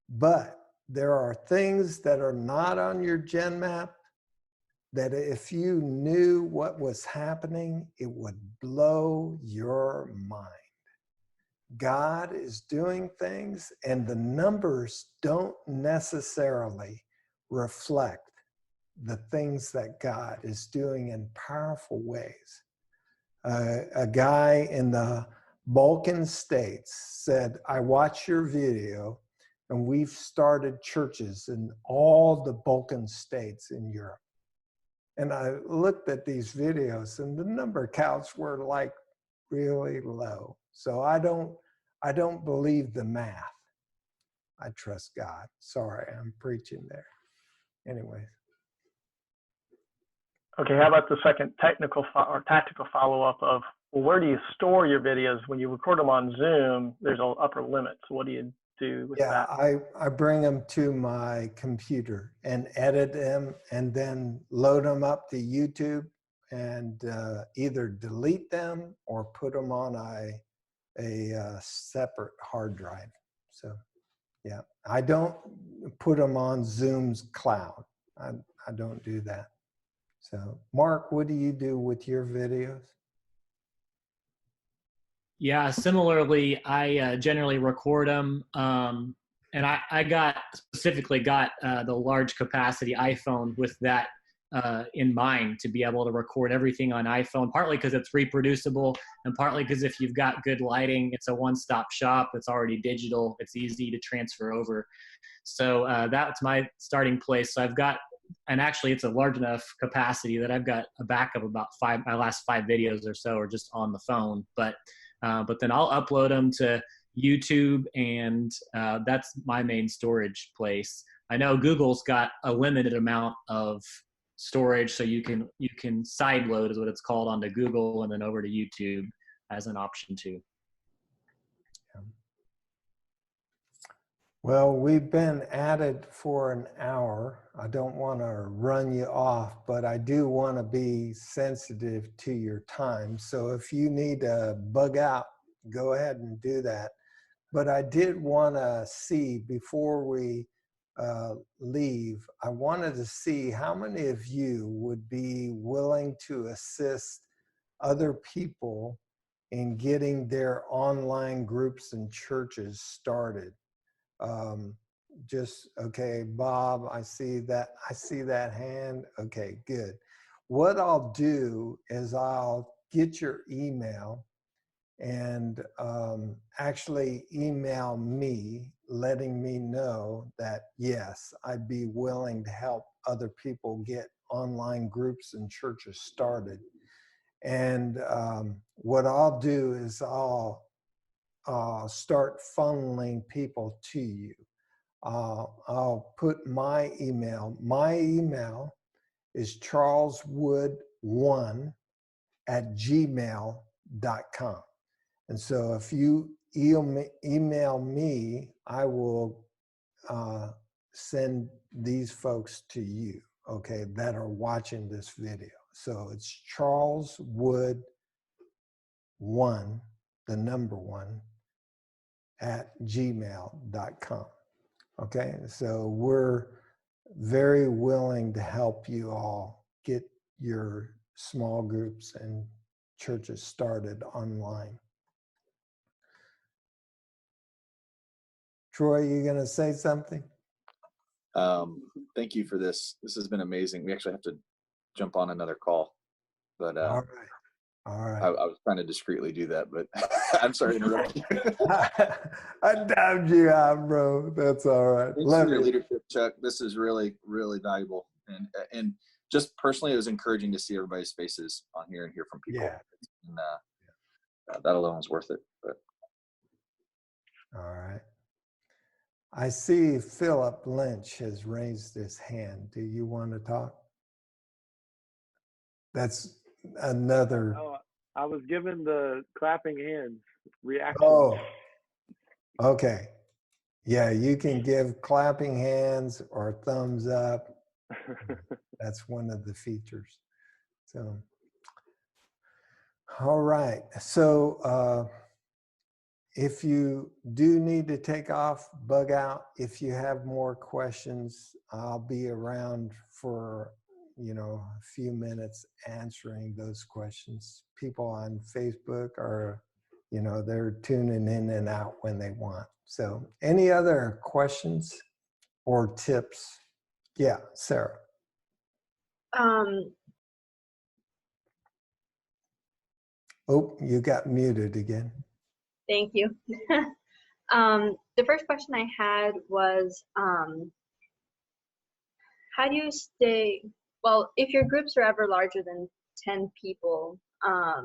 But there are things that are not on your Gen Map that if you knew what was happening, it would blow your mind. God is doing things, and the numbers don't necessarily reflect the things that God is doing in powerful ways. A guy in the Balkan states said, I watch your video, and we've started churches in all the Balkan states in Europe. And I looked at these videos, and the number counts were like really low. So I don't believe the math. I trust God. Sorry, I'm preaching there. Anyways. Okay, how about the second tactical follow-up of, well, where do you store your videos? When you record them on Zoom, there's an upper limit. So what do you do with that? I bring them to my computer and edit them and then load them up to YouTube and either delete them or put them on a separate hard drive. So yeah, I don't put them on Zoom's cloud. I don't do that. So Mark, what do you do with your videos? Yeah, similarly, I generally record them. And I specifically got the large capacity iPhone with that in mind to be able to record everything on iPhone, partly because it's reproducible and partly because if you've got good lighting, it's a one-stop shop. It's already digital. It's easy to transfer over. So that's my starting place. So I've got, and actually it's a large enough capacity that I've got a backup about my last 5 videos or so are just on the phone. But then I'll upload them to YouTube, and that's my main storage place. I know Google's got a limited amount of storage, so you can sideload is what it's called onto Google and then over to YouTube as an option too. Well, we've been at it for an hour. I don't want to run you off, but I do want to be sensitive to your time. So if you need to bug out, go ahead and do that. But I did want to see, before we leave, I wanted to see how many of you would be willing to assist other people in getting their online groups and churches started. Okay, Bob, I see that hand. Okay, good. What I'll do is I'll get your email and actually email me, letting me know that, yes, I'd be willing to help other people get online groups and churches started. And what I'll do is I'll start funneling people to you. I'll put my email. My email is charleswood1@gmail.com. And so if you email me, I will send these folks to you, okay, that are watching this video. So it's charleswood1, the number 1, @gmail.com. Okay, so we're very willing to help you all get your small groups and churches started online. Troy, you gonna say something? Thank you for this. This has been amazing. We actually have to jump on another call, but All right. I was trying to discreetly do that, but I'm sorry to interrupt you. I doubted you out, bro. That's all right. Thanks for your leadership, Chuck. This is really, really valuable. And just personally, it was encouraging to see everybody's faces on here and hear from people. Yeah. And that alone was worth it. But All right. I see Philip Lynch has raised his hand. Do you want to talk? That's another. Oh, I was given the clapping hands reaction. Oh, okay. Yeah, you can give clapping hands or thumbs up. That's one of the features. So, all right. So, if you do need to take off, bug out. If you have more questions, I'll be around for, a few minutes answering those questions. People on Facebook are, they're tuning in and out when they want. So any other questions or tips? Yeah, Sarah. Oh, you got muted again. Thank you. The first question I had was, how do you stay, well, if your groups are ever larger than 10 people, I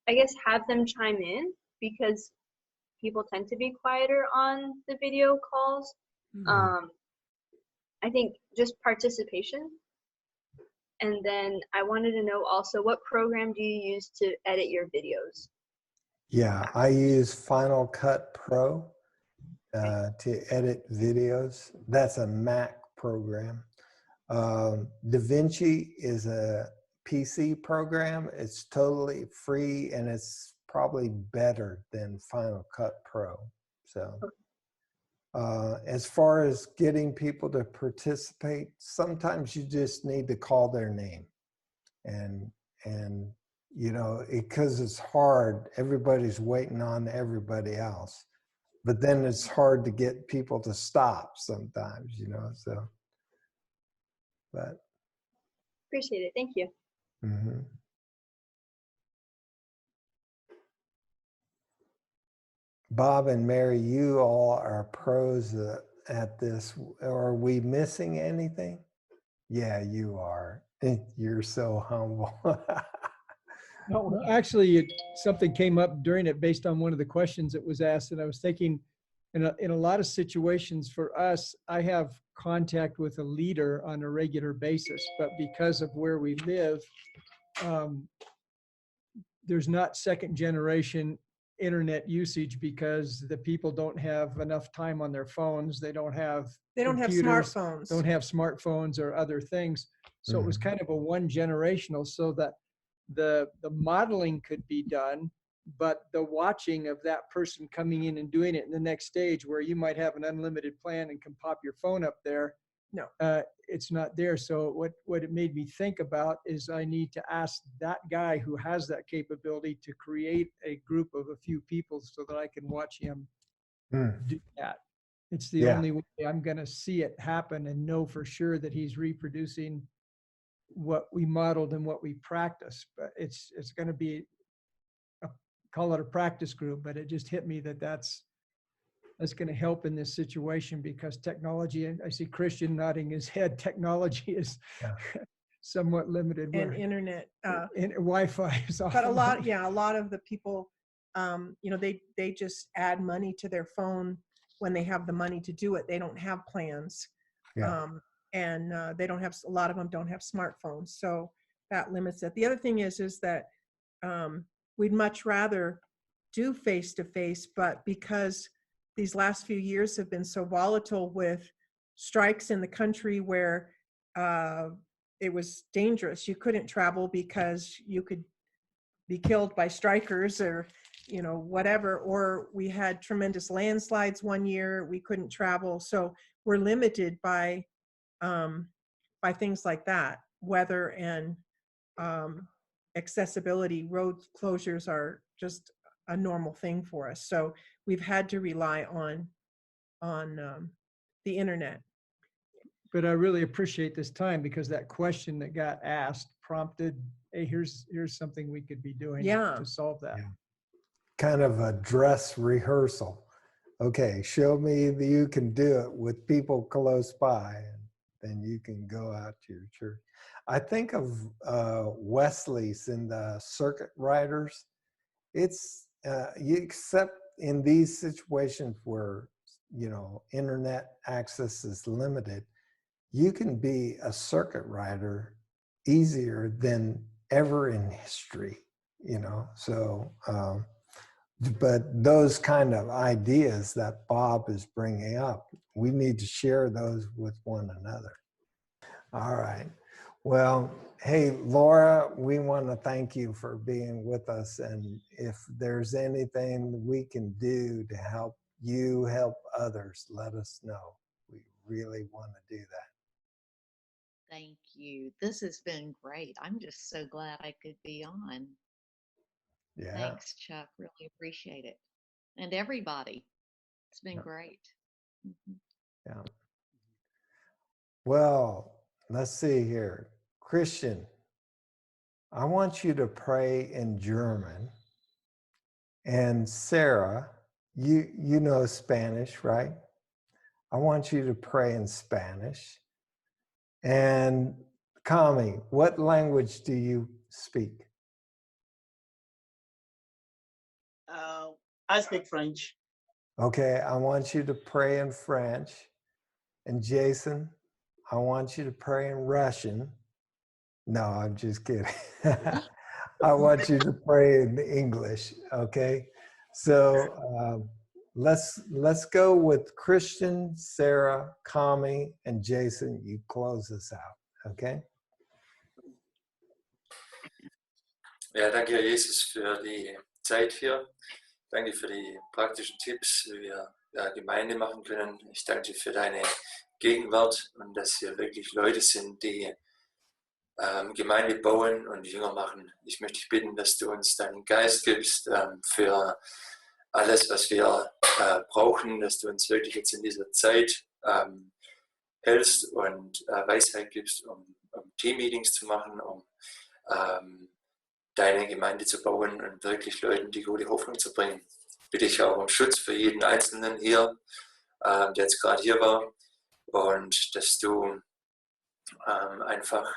guess have them chime in, because people tend to be quieter on the video calls. I think just participation. And then I wanted to know also, what program do you use to edit your videos? Yeah, I use Final Cut Pro to edit videos. That's a Mac program. DaVinci is a PC program. It's totally free, and it's probably better than Final Cut Pro. So as far as getting people to participate, sometimes you just need to call their name. And because it's hard, everybody's waiting on everybody else. But then it's hard to get people to stop sometimes, so. But Appreciate it. Thank you. Mm-hmm. Bob and Mary, you all are pros at this. Are we missing anything? Yeah, you are. You're so humble. No, actually, something came up during it based on one of the questions that was asked, and I was thinking, in a lot of situations for us, I have contact with a leader on a regular basis, but because of where we live, there's not second generation internet usage because the people don't have enough time on their phones. They don't have computers, smartphones. don't have smartphones or other things. So it was kind of a one generational, so that the modeling could be done, but the watching of that person coming in and doing it in the next stage, where you might have an unlimited plan and can pop your phone up there, no, it's not there. So what it made me think about is I need to ask that guy who has that capability to create a group of a few people so that I can watch him do that. It's the only way I'm going to see it happen and know for sure that he's reproducing what we modeled and what we practiced. But it's going to be call it a practice group, but it just hit me that that's going to help in this situation, because technology, and I see Christian nodding his head, technology is somewhat limited. And internet. Wi-Fi is But a lot of the people, they just add money to their phone when they have the money to do it. They don't have plans. And they don't have, a lot of them don't have smartphones. So that limits it. The other thing is that we'd much rather do face-to-face, but because these last few years have been so volatile with strikes in the country where it was dangerous. You couldn't travel because you could be killed by strikers or, whatever. Or we had tremendous landslides one year. We couldn't travel. So we're limited by things like that. Weather and accessibility. Road closures are just a normal thing for us. So we've had to rely on the internet. But I really appreciate this time, because that question that got asked prompted, hey, here's something we could be doing to solve that. Kind of a dress rehearsal. Okay, show me that you can do it with people close by, and then you can go out to your church. I think of Wesley's in the Circuit Riders. It's except in these situations where internet access is limited, you can be a circuit rider easier than ever in history. So but those kind of ideas that Bob is bringing up, we need to share those with one another. All right. Well, hey, Laura, we want to thank you for being with us. And if there's anything we can do to help you help others, let us know. We really want to do that. Thank you. This has been great. I'm just so glad I could be on. Yeah. Thanks, Chuck. Really appreciate it. And everybody. It's been great. Yeah. Well, let's see here. Christian, I want you to pray in German. And Sarah, you know Spanish, right? I want you to pray in Spanish. And Kami, what language do you speak? I speak French. Okay, I want you to pray in French. And Jason, I want you to pray in Russian. No, I'm just kidding. I want you to pray in English, okay? So let's go with Christian, Sarah, Kami, and Jason. You close us out, okay? Ja, danke, Herr Jesus, für die Zeit hier. Danke für die praktischen Tipps, wie wir Gemeinde machen können. Ich danke dir für deine Gegenwart und dass hier wirklich Leute sind, die Gemeinde bauen und Jünger machen. Ich möchte dich bitten, dass du uns deinen Geist gibst für alles, was wir brauchen, dass du uns wirklich jetzt in dieser Zeit hältst und Weisheit gibst, um Team-Meetings zu machen, um deine Gemeinde zu bauen und wirklich Leuten die gute Hoffnung zu bringen. Bitte ich auch um Schutz für jeden Einzelnen hier, der jetzt gerade hier war, und dass du einfach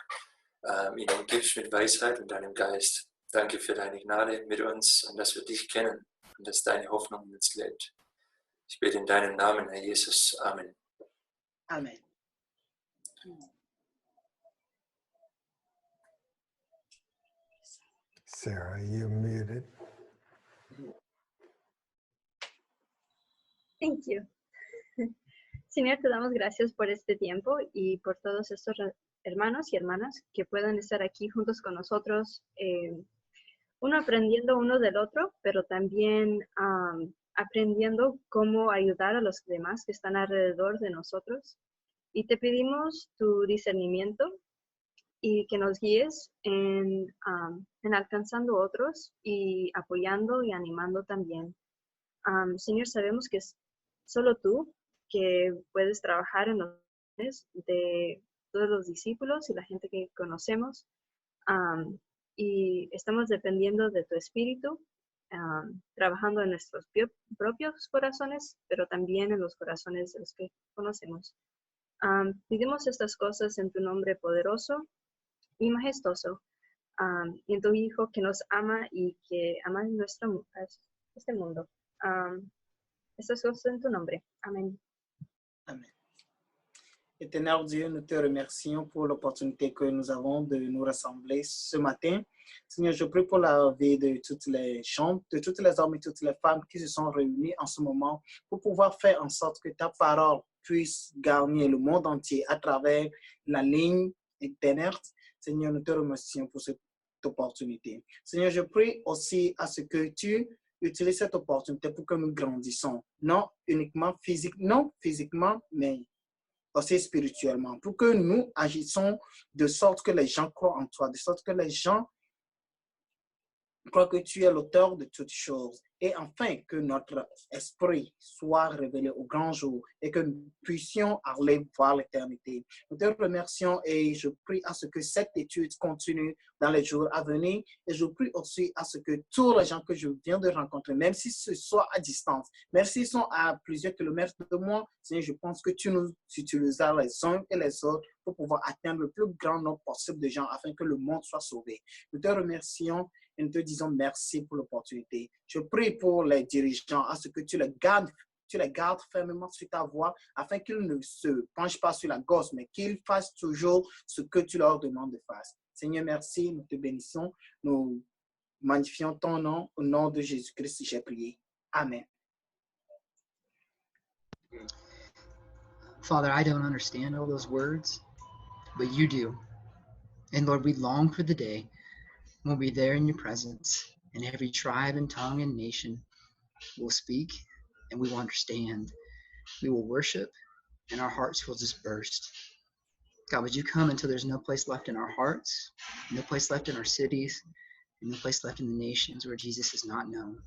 ihn umgibst mit Weisheit und deinem Geist. Danke für deine Gnade mit uns und dass wir dich kennen und dass deine Hoffnung in uns lebt. Ich bete in deinem Namen, Herr Jesus. Amen. Amen. Sarah, you're muted. Thank you. Señor, te damos gracias por este tiempo y por todos estos hermanos y hermanas que puedan estar aquí juntos con nosotros, uno aprendiendo uno del otro, pero también aprendiendo cómo ayudar a los demás que están alrededor de nosotros. Y te pedimos tu discernimiento y que nos guíes en alcanzando otros y apoyando y animando también. Señor, sabemos que es solo tú que puedes trabajar en los corazones de todos los discípulos y la gente que conocemos, y estamos dependiendo de tu espíritu, trabajando en nuestros propios corazones, pero también en los corazones de los que conocemos. Pedimos estas cosas en tu nombre poderoso y majestuoso, y en tu Hijo que nos ama y que ama este mundo. Estas cosas en tu nombre. Amén. Amen. Éternel Dieu, nous te remercions pour l'opportunité que nous avons de nous rassembler ce matin. Seigneur, je prie pour la vie de toutes les gens, de toutes les hommes et toutes les femmes qui se sont réunis en ce moment pour pouvoir faire en sorte que ta parole puisse gagner le monde entier à travers la ligne Internet. Seigneur, nous te remercions pour cette opportunité. Seigneur, je prie aussi à ce que tu utilises cette opportunité pour que nous grandissons, non physiquement, mais aussi spirituellement, pour que nous agissons de sorte que les gens croient en toi, de sorte que les gens croient que tu es l'auteur de toutes choses, et enfin que notre esprit soit révélé au grand jour et que nous puissions aller voir l'éternité. Nous te remercions et je prie à ce que cette étude continue dans les jours à venir, et je prie aussi à ce que tous les gens que je viens de rencontrer, même si ce soit à distance, même s'ils sont à plusieurs kilomètres de moi, Seigneur, je pense que tu nous utiliseras les uns et les autres pour pouvoir atteindre le plus grand nombre possible de gens afin que le monde soit sauvé. Nous te remercions et nous te disons merci pour l'opportunité. Je prie pour les dirigeants à ce que tu les gardes fermement sur ta voie afin qu'ils ne se penchent pas sur la gauche, mais qu'ils fassent toujours ce que tu leur demandes de faire. Seigneur, merci, nous te bénissons, nous magnifions ton nom, au nom de Jésus-Christ, j'ai prié. Amen. Father, I don't understand all those words, but you do. And Lord, we long for the day when we'll be there in your presence, and every tribe and tongue and nation will speak, and we will understand. We will worship, and our hearts will just burst. God, would you come until there's no place left in our hearts, no place left in our cities, and no place left in the nations where Jesus is not known.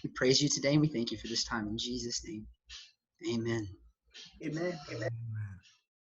We praise you today, and we thank you for this time. In Jesus' name, amen. Amen. Amen.